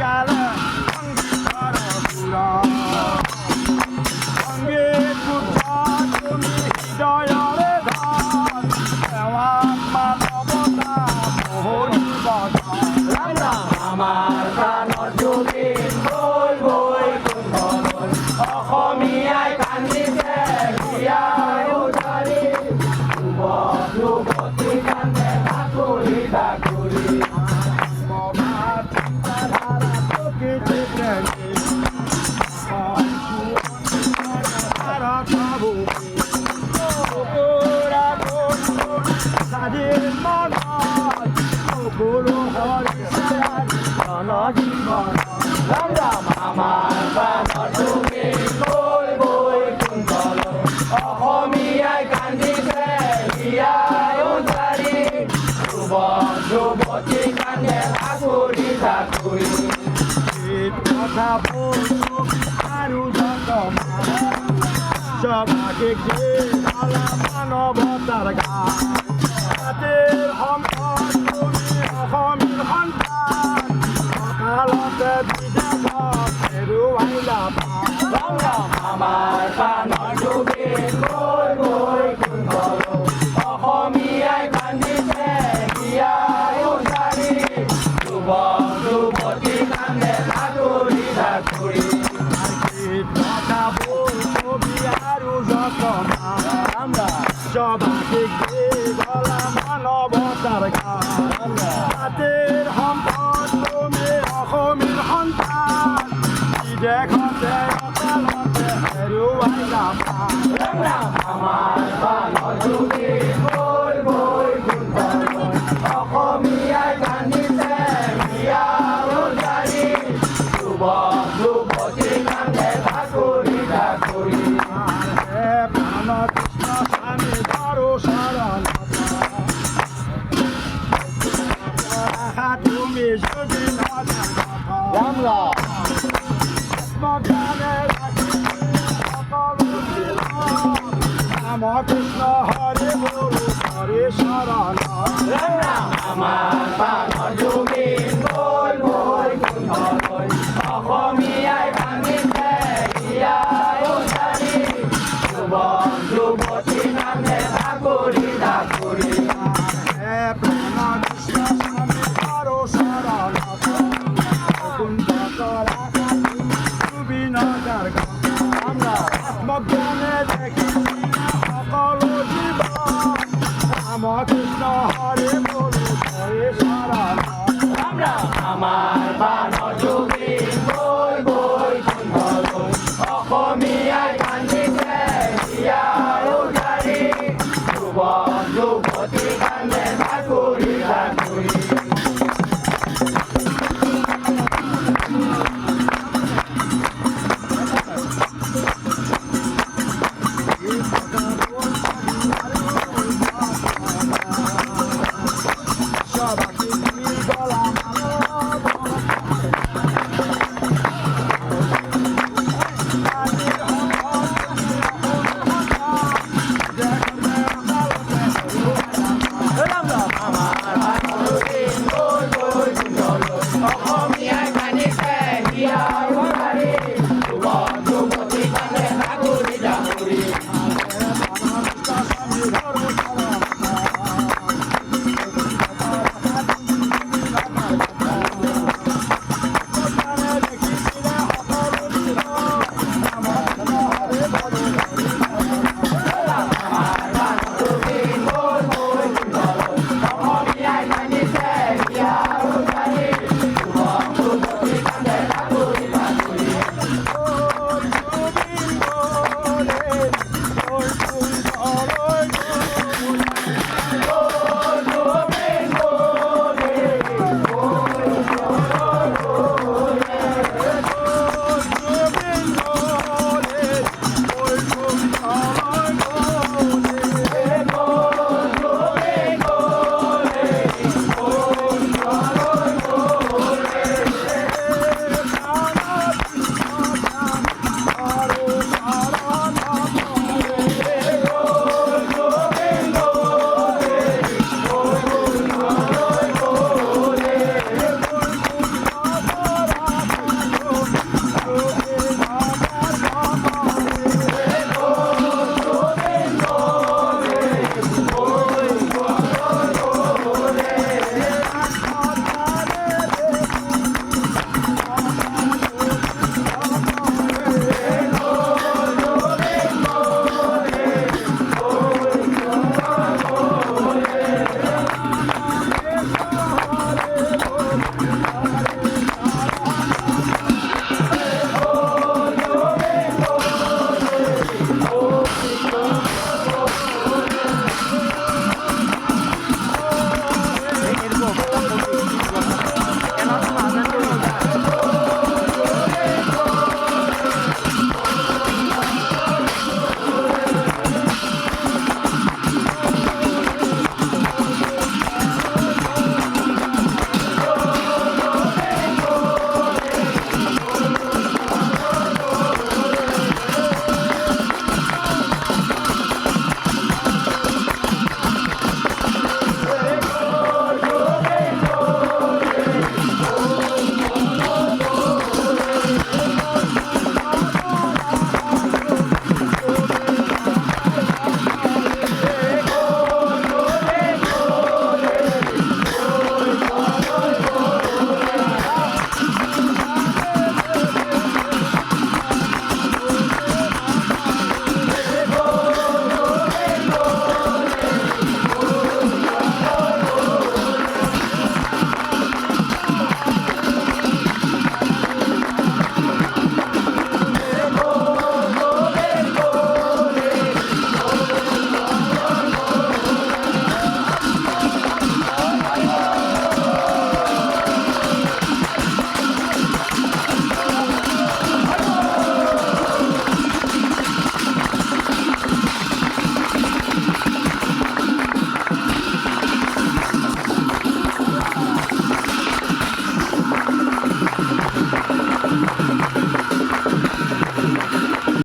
গেলে সঙ্গীতাৰ পুৰা সঙ্গীত বুঝা তুমি হৃদয়ৰে ধাৰ দেওয়া মানবতা মোহনী বধা ৰাম ৰাম আমাৰ প্ৰাণৰ জুবিন বৈ বৈ কুণ্ঠলৈ অসমীয়াই কান্দিছে হিয়াৰ উজাৰি যুৱক যুৱতী কান্দে ঠাকুৰি ঠাকুৰি মমাৰ চিন্তাধাৰা প্ৰকৃতি প্ৰেমী স্বাধীন মনত সকলো জনজীবন ৰাম ৰাম আমাৰ প্ৰাণৰ জুবিন বৈ বৈ কুণ্ঠলৈ অসমীয়াই কান্দিছে হিয়াৰ উজাৰি যুৱক যুৱতী কান্দে ঠাকুৰি ঠাকুৰি কথা বলছো আৰু সবাকে গেলা মানৱতাৰ গান জাতিৰ সম্পদ তুমি অসমীৰ সন্তান অকালতে বিদেশত হেৰুৱাইলা ৰাম ৰাম আমাৰ প্ৰাণৰ জুবিন বৈ বৈ কুণ্ঠলৈ অসমীয়াই কান্দিছে হিয়াৰ উজাৰি যুৱক যুৱতী কান্দে ঠাকুৰি ঠাকুৰি কথা বলছো আৰু ৰাম ৰাম সবাকে গেলা মানৱতাৰ গান জাতিৰ সম্পদ তুমি অসমীৰ সন্তান বিদেশতে অকালতে হেৰুৱাইলা ৰাম ৰাম আমাৰ প্ৰাণৰ জুবিন বৈ বৈ কুণ্ঠলৈ অসমীয়াই কান্দিছে হিয়াৰ উজাৰি যুৱক যুৱতী কান্দে ঠাকুৰি ঠাকুৰি প্ৰাণ কৃষ্ণ স্বামী ধৰো শৰণ তুমি যদি ৰাম ৰাম ৰাম কৃষ্ণ হৰে বল হৰে শৰণ ৰাম ৰাম আমাৰ প্ৰাণৰ জুবিন বৈ বৈ কুণ্ঠলৈ অসমীয়াই কান্দিছে হিয়াৰ উজাৰি যুৱক যুৱতী কান্দে ঠাকুৰি ঠাকুৰি প্ৰাণ কৃষ্ণ স্বামী ধৰো শৰণ কুণ্ড কৰা সুবিনদাৰ ৰাম ৰাম আত্মজ্ঞানে দেখিছি সকলো জীবন ৰাম কৃষ্ণ হৰে বলো হৰে শৰণ ৰাম ৰাম আমাৰ প্ৰাণৰ জুবিন বৈ